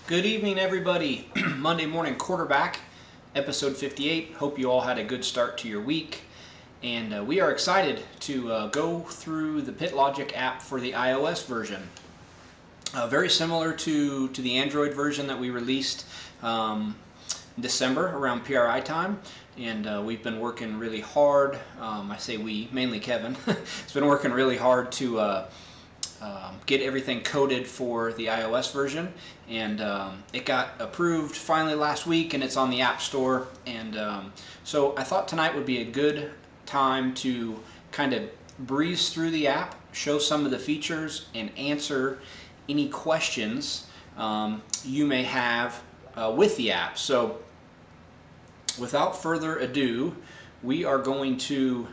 Good evening, everybody. Monday morning quarterback, episode 58. Hope you all had a good start to your week. And we are excited to go through the PitLogic app for the iOS version. Very similar to the Android version that we released in December around PRI time. And we've been working really hard. I say we, mainly Kevin. It's been working really hard to get everything coded for the iOS version, and it got approved finally last week, and it's on the App Store. And so I thought tonight would be a good time to kind of breeze through the app, show some of the features, and answer any questions you may have with the app. So without further ado, we are going to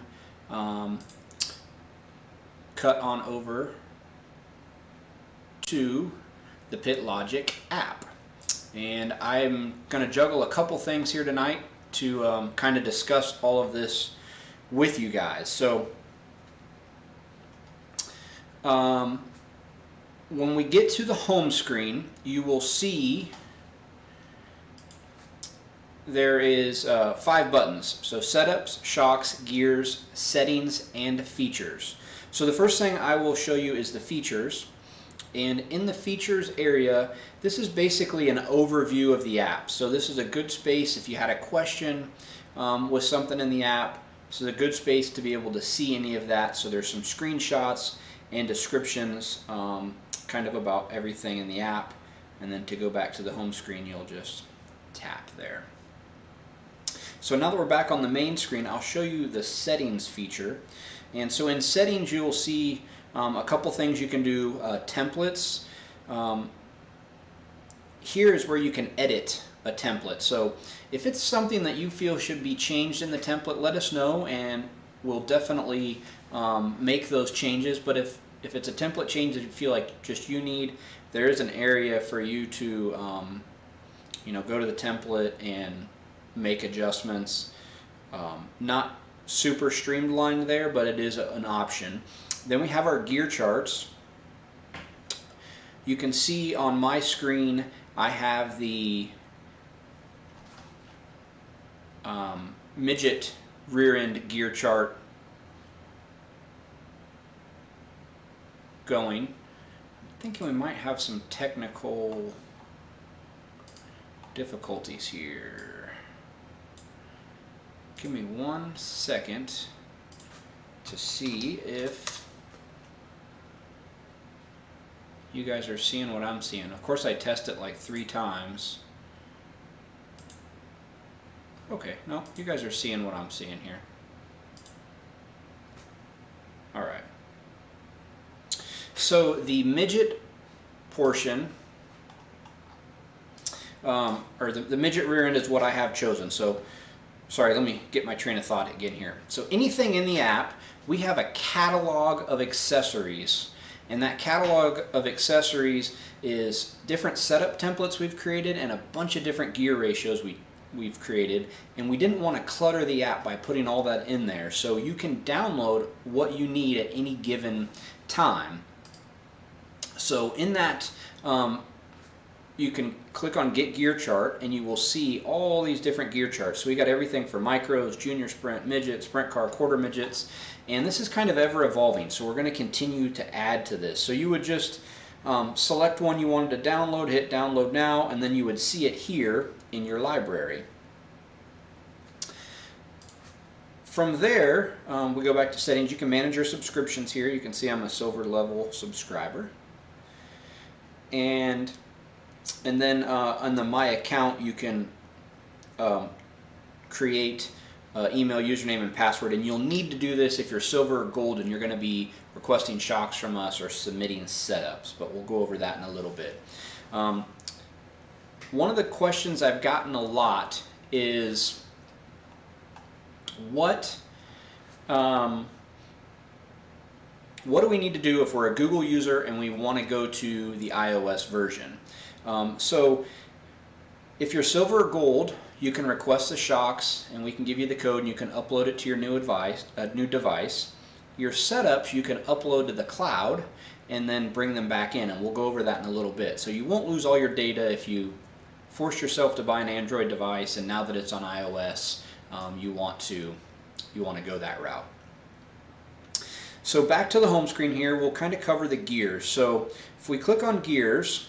cut on over to the PitLogic app, and I'm going to juggle a couple things here tonight to kind of discuss all of this with you guys. So when we get to the home screen, you will see there is 5 buttons. So setups, shocks, gears, settings, and features. So the first thing I will show you is the features. And in the features area, this is basically an overview of the app. So this is a good space if you had a question with something in the app. This is a good space to be able to see any of that. So there's some screenshots and descriptions kind of about everything in the app. And then to go back to the home screen, you'll just tap there. So now that we're back on the main screen, I'll show you the settings feature. And so in settings, you will see a couple things you can do. Templates. Here is where you can edit a template. So if it's something that you feel should be changed in the template, let us know, and we'll definitely make those changes. But if it's a template change that you feel like just you need, there is an area for you to go to the template and make adjustments. Not super streamlined there, but it is an option. Then we have our gear charts. You can see on my screen I have the midget rear end gear chart going. I'm thinking we might have some technical difficulties here. Give me 1 second to see if you guys are seeing what I'm seeing. Of course, I test it like 3 times. Okay, no, you guys are seeing what I'm seeing here. All right. So the midget portion, or the midget rear end is what I have chosen. So, sorry, let me get my train of thought again here. So anything in the app, we have a catalog of accessories. And that catalog of accessories is different setup templates we've created and a bunch of different gear ratios we've created. And we didn't want to clutter the app by putting all that in there. So you can download what you need at any given time. So in that, you can click on Get Gear Chart, and you will see all these different gear charts. So we got everything for micros, junior sprint, midget, sprint car, quarter midgets, and this is kind of ever evolving. So we're going to continue to add to this. So you would just select one you wanted to download, hit download now, and then you would see it here in your library. From there, we go back to settings. You can manage your subscriptions here. You can see I'm a silver level subscriber. And then on the My Account, you can create email, username, and password. And you'll need to do this if you're silver or gold and you're going to be requesting shocks from us or submitting setups. But we'll go over that in a little bit. One of the questions I've gotten a lot is what do we need to do if we're a Google user and we want to go to the iOS version? So if you're silver or gold, you can request the shocks and we can give you the code and you can upload it to your new device. Your setups you can upload to the cloud, and then bring them back in, and we'll go over that in a little bit. So you won't lose all your data if you force yourself to buy an Android device, and now that it's on iOS, you want to go that route. So back to the home screen here, we'll kind of cover the gears. So if we click on gears,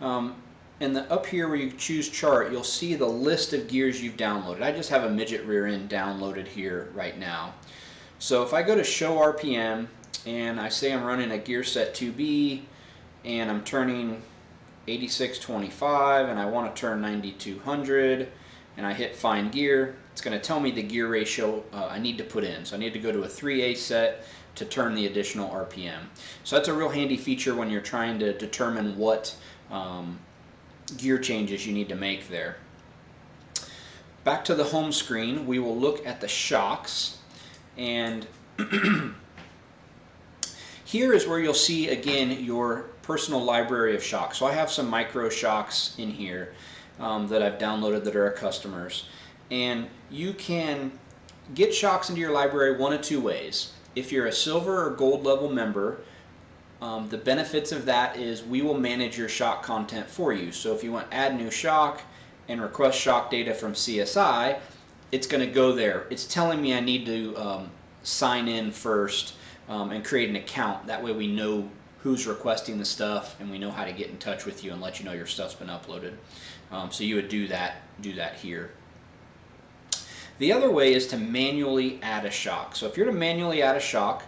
and up here where you choose chart, you'll see the list of gears you've downloaded. I just have a midget rear end downloaded here right now. So if I go to show RPM and I say I'm running a gear set 2B and I'm turning 8625 and I want to turn 9200 and I hit find gear, it's going to tell me the gear ratio I need to put in. So I need to go to a 3A set to turn the additional RPM. So that's a real handy feature when you're trying to determine what gear changes you need to make there. Back to the home screen, we will look at the shocks, and here is where you'll see again your personal library of shocks. So I have some micro shocks in here that I've downloaded that are our customers, and you can get shocks into your library one of two ways. If you're a silver or gold level member, the benefits of that is we will manage your shock content for you. So if you want to add new shock and request shock data from CSI, it's going to go there. It's telling me I need to sign in first and create an account. That way we know who's requesting the stuff and we know how to get in touch with you and let you know your stuff's been uploaded. So you would do that here. The other way is to manually add a shock. So if you're to manually add a shock,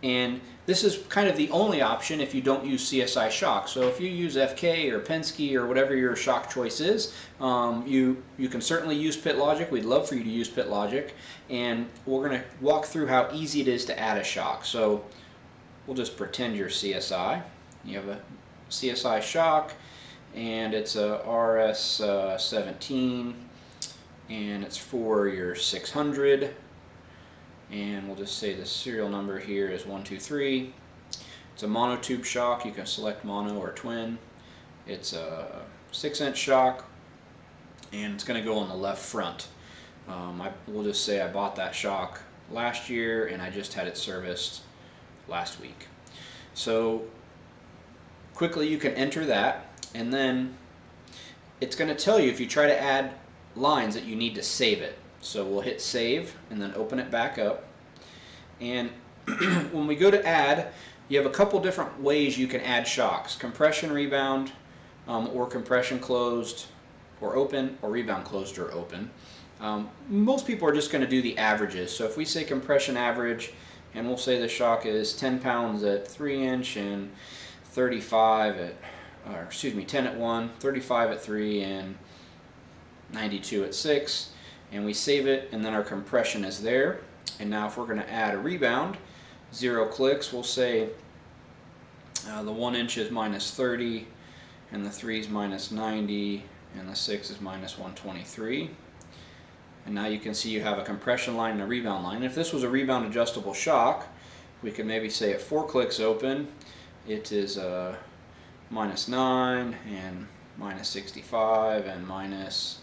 and this is kind of the only option if you don't use CSI shock. So if you use FK or Penske or whatever your shock choice is, you can certainly use PitLogic. We'd love for you to use PitLogic, and we're going to walk through how easy it is to add a shock. So we'll just pretend you're CSI. You have a CSI shock, and it's a RS17, and it's for your 600. And we'll just say the serial number here is 123. It's a monotube shock. You can select mono or twin. It's a 6-inch shock, and it's going to go on the left front. We'll just say I bought that shock last year and I just had it serviced last week. So quickly you can enter that, and then it's going to tell you if you try to add lines that you need to save it. So we'll hit save and then open it back up, and when we go to add, you have a couple different ways you can add shocks: compression rebound, or compression closed or open, or rebound closed or open. Most people are just going to do the averages. So if we say compression average, and we'll say the shock is 10 pounds at 3-inch and 35 at, or excuse me, 10 at 1, 35 at 3, and 92 at 6. And we save it, and then our compression is there. And now if we're going to add a rebound, 0 clicks, we'll say the 1-inch is minus 30, and the 3 is minus 90, and the 6 is minus 123. And now you can see you have a compression line and a rebound line. If this was a rebound adjustable shock, we could maybe say at 4 clicks open, it is minus 9, and minus 65, and minus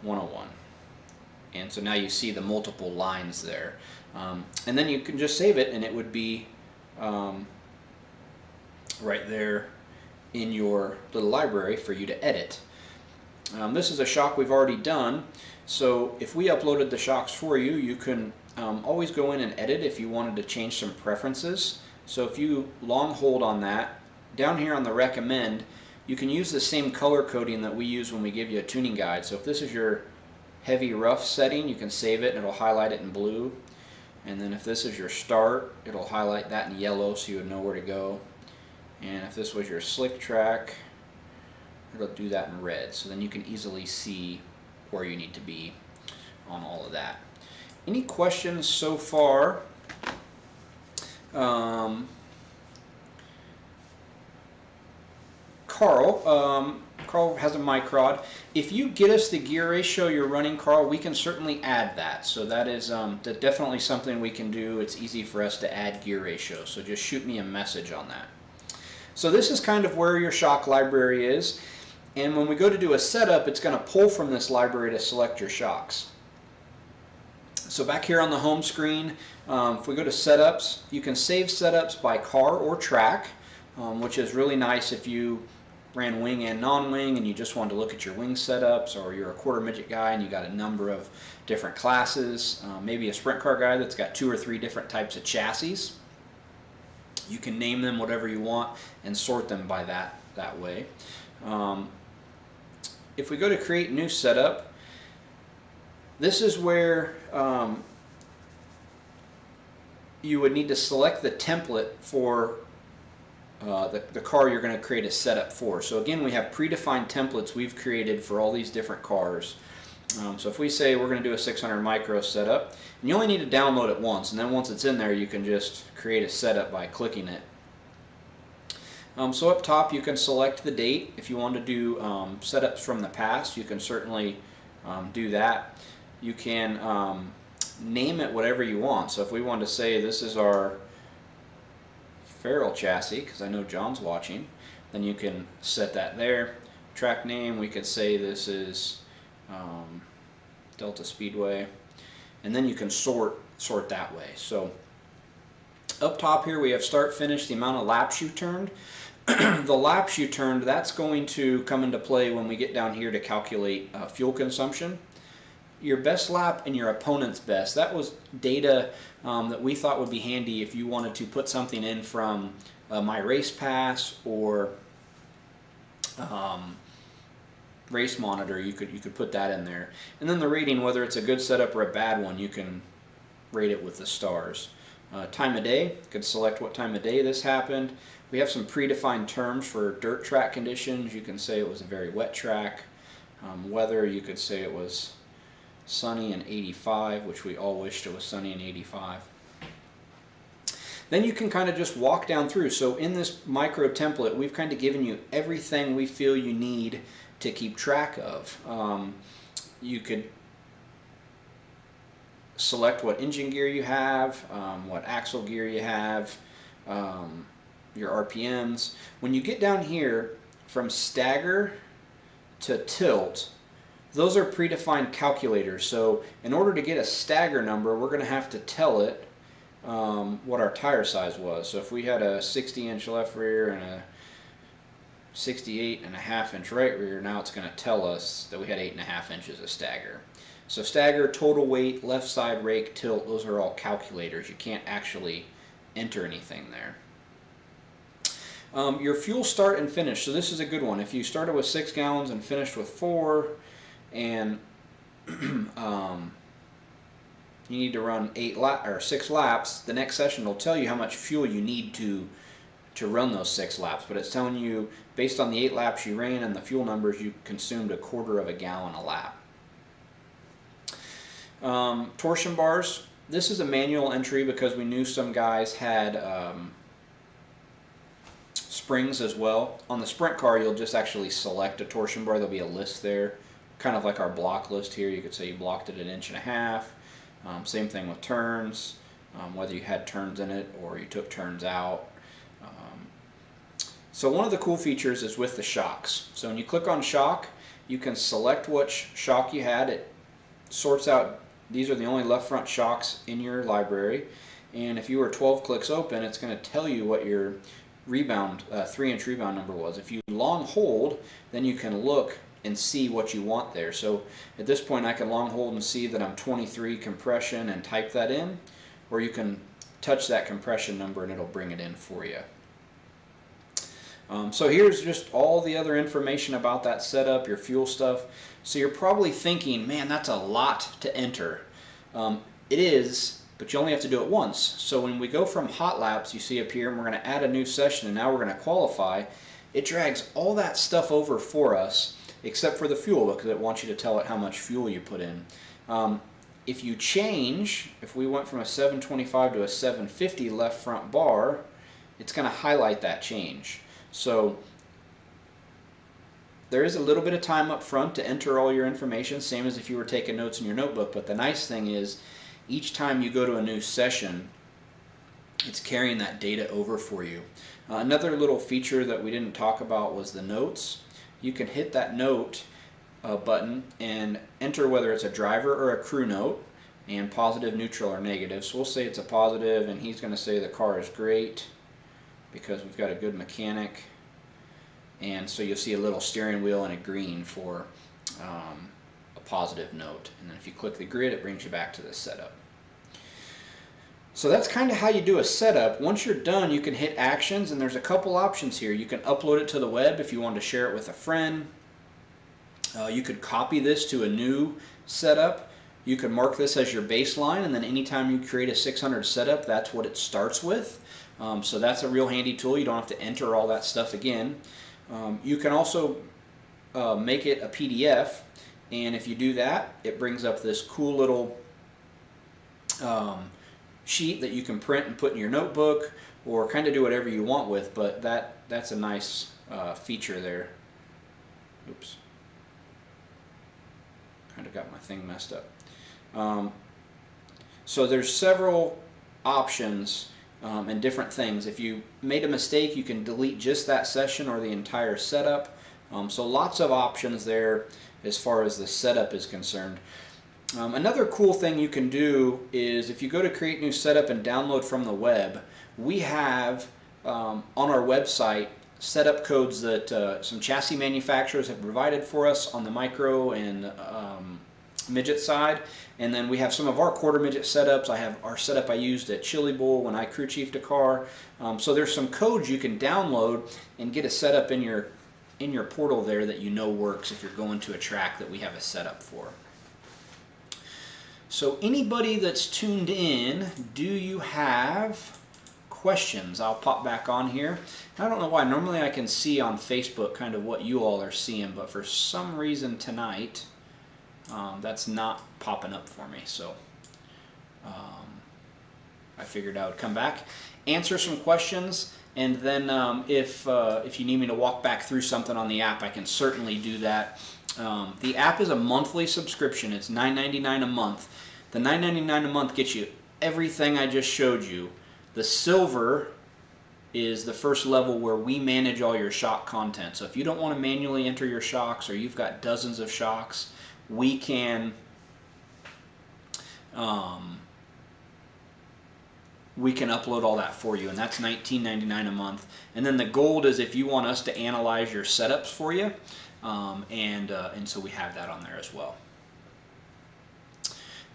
101. And so now you see the multiple lines there. And then you can just save it, and it would be right there in your little library for you to edit. This is a shock we've already done, so if we uploaded the shocks for you, you can always go in and edit if you wanted to change some preferences. So if you long hold on that, down here on the recommend, you can use the same color coding that we use when we give you a tuning guide. So if this is your heavy rough setting, you can save it and it'll highlight it in blue. And then if this is your start, it'll highlight that in yellow so you would know where to go. And if this was your slick track, it'll do that in red. So then you can easily see where you need to be on all of that. Any questions so far? Carl has a mic rod. If you get us the gear ratio you're running, Carl, we can certainly add that. So that is definitely something we can do. It's easy for us to add gear ratio. So just shoot me a message on that. So this is kind of where your shock library is. And when we go to do a setup, it's going to pull from this library to select your shocks. So back here on the home screen, if we go to setups, you can save setups by car or track, which is really nice if you ran wing and non-wing and you just wanted to look at your wing setups, or you're a quarter midget guy and you got a number of different classes, maybe a sprint car guy that's got 2 or 3 different types of chassis. You can name them whatever you want and sort them by that way. If we go to create new setup, this is where you would need to select the template for the car you're going to create a setup for. So again, we have predefined templates we've created for all these different cars. So if we say we're going to do a 600 micro setup, and you only need to download it once, and then once it's in there you can just create a setup by clicking it. So up top you can select the date. If you want to do setups from the past, you can certainly do that. You can name it whatever you want. So if we want to say this is our Farrell chassis, because I know John's watching, then you can set that there. Track name, we could say this is Delta Speedway, and then you can sort that way. So up top here we have start, finish, the amount of laps you turned. The laps you turned, that's going to come into play when we get down here to calculate fuel consumption. Your best lap and your opponent's best, that was data that we thought would be handy if you wanted to put something in from My Race Pass or Race Monitor. You could put that in there, and then the rating, whether it's a good setup or a bad one, you can rate it with the stars. Time of day, you could select what time of day this happened. We have some predefined terms for dirt track conditions. You can say it was a very wet track. Weather, you could say it was sunny and 85, which we all wished it was sunny and 85. Then you can kind of just walk down through. So in this micro template, we've kind of given you everything we feel you need to keep track of. You could select what engine gear you have, what axle gear you have, your RPMs. When you get down here from stagger to tilt, those are predefined calculators. So in order to get a stagger number, we're going to have to tell it what our tire size was. So if we had a 60-inch left rear and a 68.5-inch right rear, now it's going to tell us that we had 8.5 inches of stagger. So stagger, total weight, left side rake, tilt, those are all calculators. You can't actually enter anything there. Your fuel start and finish. So this is a good one. If you started with 6 gallons and finished with 4, and you need to run 6 laps, the next session will tell you how much fuel you need to run those 6 laps. But it's telling you, based on the 8 laps you ran and the fuel numbers, you consumed 1/4 gallon a lap. Torsion bars. This is a manual entry because we knew some guys had springs as well. On the sprint car, you'll just actually select a torsion bar. There'll be a list there, kind of like our block list here. You could say you blocked it 1.5 inches. Same thing with turns, whether you had turns in it or you took turns out. So one of the cool features is with the shocks. So when you click on shock, you can select which shock you had. It sorts out, these are the only left front shocks in your library. And if you were 12 clicks open, it's going to tell you what your rebound, 3-inch rebound number was. If you long hold, then you can look and see what you want there. So at this point I can long hold and see that I'm 23 compression and type that in, or you can touch that compression number and it'll bring it in for you. So here's just all the other information about that setup, your fuel stuff. So you're probably thinking, man, that's a lot to enter. It is, but you only have to do it once. So when we go from hot laps, you see up here, and we're going to add a new session, and now we're going to qualify, it drags all that stuff over for us, except for the fuel, because it wants you to tell it how much fuel you put in. If you change, if we went from a 725 to a 750 left front bar, it's going to highlight that change. So there is a little bit of time up front to enter all your information, same as if you were taking notes in your notebook, but the nice thing is each time you go to a new session, it's carrying that data over for you. Another little feature that we didn't talk about was the notes. You can hit that note button and enter whether it's a driver or a crew note. and positive, neutral, or negative. So we'll say it's a positive, and he's going to say the car is great because we've got a good mechanic. And so you'll see a little steering wheel and a green for a positive note. And then if you click the grid, it brings you back to this setup. So that's kind of how you do a setup. Once you're done, you can hit actions, and there's a couple options here. You can upload it to the web if you want to share it with a friend. You could copy this to a new setup. You could mark this as your baseline, and then anytime you create a 600 setup, that's what it starts with. So that's a real handy tool. You don't have to enter all that stuff again. You can also make it a PDF, and if you do that, it brings up this cool little sheet that you can print and put in your notebook, or kind of do whatever you want with, but that's a nice feature there. Oops. Kind of got my thing messed up. So there's several options and different things. If you made a mistake, you can delete just that session or the entire setup. So lots of options there as far as the setup is concerned. Another cool thing you can do is if you go to create new setup and download from the web, we have on our website setup codes that some chassis manufacturers have provided for us on the micro and midget side, and then we have some of our quarter midget setups. I have our setup I used at Chili Bowl when I crew chiefed a car. So there's some codes you can download and get a setup in your portal there that you know works if you're going to a track that we have a setup for. So anybody that's tuned in, do you have questions? I'll pop back on here. I don't know why. Normally I can see on Facebook kind of what you all are seeing, but for some reason tonight that's not popping up for me. So I figured I would come back, answer some questions, and then if you need me to walk back through something on the app, I can certainly do that. The app is a monthly subscription. It's $9.99 a month. The $9.99 a month gets you everything I just showed you. The silver is the first level where we manage all your shock content. So if you don't want to manually enter your shocks, or you've got dozens of shocks, we can upload all that for you, and that's $19.99 a month. And then the gold is if you want us to analyze your setups for you, and so we have that on there as well.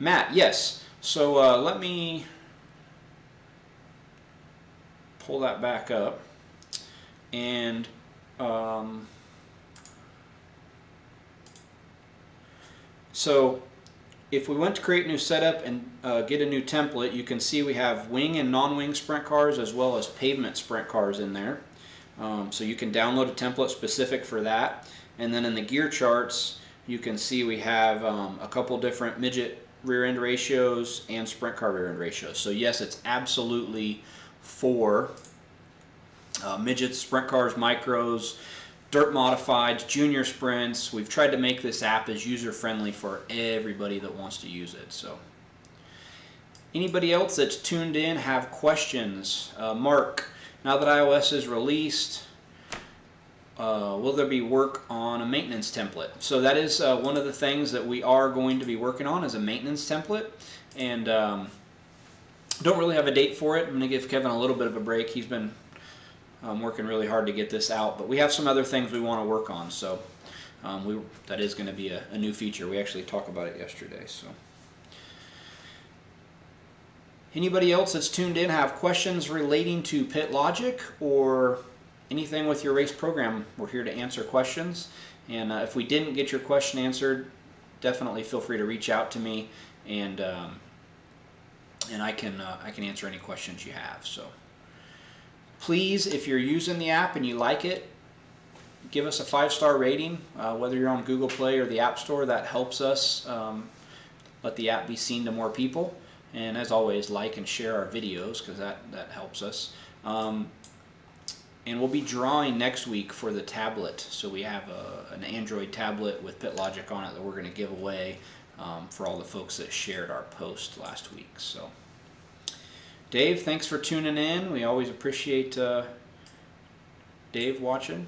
Matt, yes. So let me pull that back up, and so if we went to create new setup and get a new template, you can see we have wing and non-wing sprint cars as well as pavement sprint cars in there. So you can download a template specific for that. And then in the gear charts, you can see we have a couple different midget rear end ratios and sprint car rear end ratios. So yes, it's absolutely for midgets, sprint cars, micros, dirt modifieds, junior sprints. We've tried to make this app as user friendly for everybody that wants to use it. So anybody else that's tuned in have questions? Mark, now that iOS is released, will there be work on a maintenance template? So that is one of the things that we are going to be working on, is a maintenance template, and don't really have a date for it. I'm going to give Kevin a little bit of a break. He's been working really hard to get this out, but we have some other things we want to work on, so that is going to be a new feature. We actually talked about it yesterday. So anybody else that's tuned in have questions relating to PitLogic or anything with your race program? We're here to answer questions, and if we didn't get your question answered, definitely feel free to reach out to me, and I can answer any questions you have. So please, if you're using the app and you like it, give us a 5-star rating, whether you're on Google Play or the App Store. That helps us let the app be seen to more people. And as always, like and share our videos, because that helps us. And we'll be drawing next week for the tablet. So we have an Android tablet with PitLogic on it that we're going to give away for all the folks that shared our post last week. So Dave, thanks for tuning in. We always appreciate Dave watching.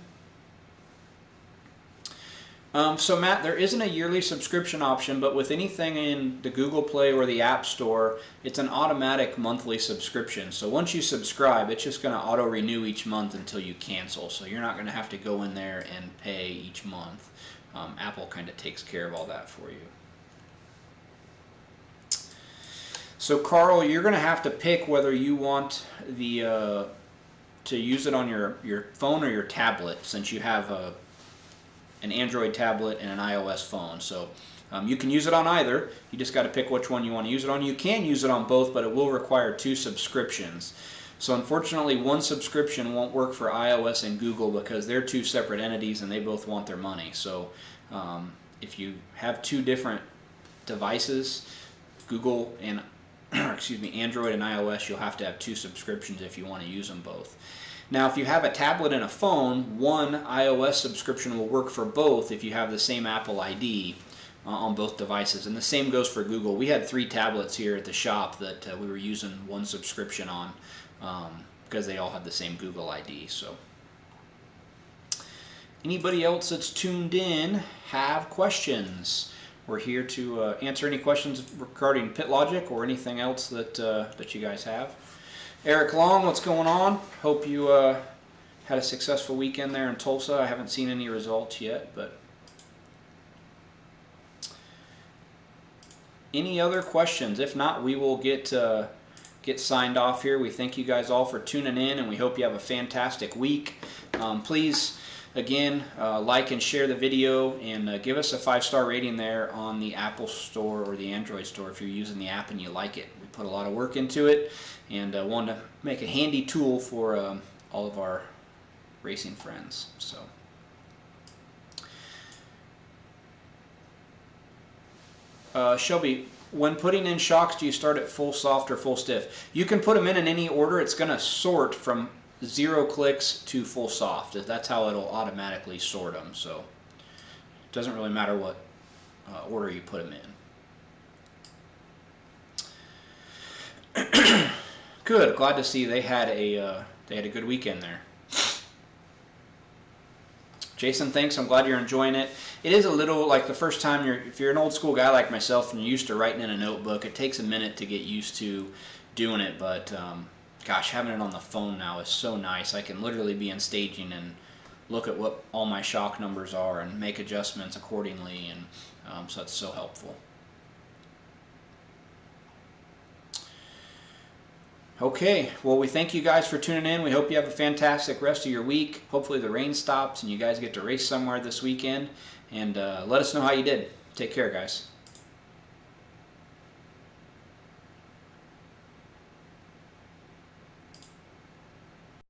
So Matt, there isn't a yearly subscription option, but with anything in the Google Play or the App Store, it's an automatic monthly subscription. So once you subscribe, it's just going to auto-renew each month until you cancel. So you're not going to have to go in there and pay each month. Apple kind of takes care of all that for you. So Carl, you're going to have to pick whether you want the to use it on your phone or your tablet, since you have an Android tablet and an iOS phone. So you can use it on either. You just got to pick which one you want to use it on. You can use it on both, but it will require 2 subscriptions. So unfortunately, one subscription won't work for iOS and Google because they're 2 separate entities and they both want their money. So if you have 2 different devices, Google and excuse me, Android and iOS, you'll have to have 2 subscriptions if you want to use them both. Now, if you have a tablet and a phone, one iOS subscription will work for both if you have the same Apple ID on both devices. And the same goes for Google. We had 3 tablets here at the shop that we were using one subscription on because they all had the same Google ID. So, anybody else that's tuned in have questions? We're here to answer any questions regarding PitLogic or anything else that that you guys have. Eric Long, what's going on? Hope you had a successful weekend there in Tulsa. I haven't seen any results yet, but any other questions? If not, we will get signed off here. We thank you guys all for tuning in, and we hope you have a fantastic week. Please, again, like and share the video, and give us a 5-star rating there on the Apple Store or the Android Store if you're using the app and you like it. We put a lot of work into it, and want to make a handy tool for all of our racing friends. So, Shelby, when putting in shocks, do you start at full soft or full stiff? You can put them in any order. It's going to sort from 0 clicks to full soft. That's how it'll automatically sort them. So it doesn't really matter what order you put them in. Good. Glad to see they had a good weekend there. Jason, thanks. I'm glad you're enjoying it. It is a little like the first time if you're an old school guy like myself and you're used to writing in a notebook, it takes a minute to get used to doing it, but gosh, having it on the phone now is so nice. I can literally be in staging and look at what all my shock numbers are and make adjustments accordingly, and so it's so helpful. Okay, well, we thank you guys for tuning in. We hope you have a fantastic rest of your week. Hopefully the rain stops and you guys get to race somewhere this weekend, and let us know how you did. Take care, guys.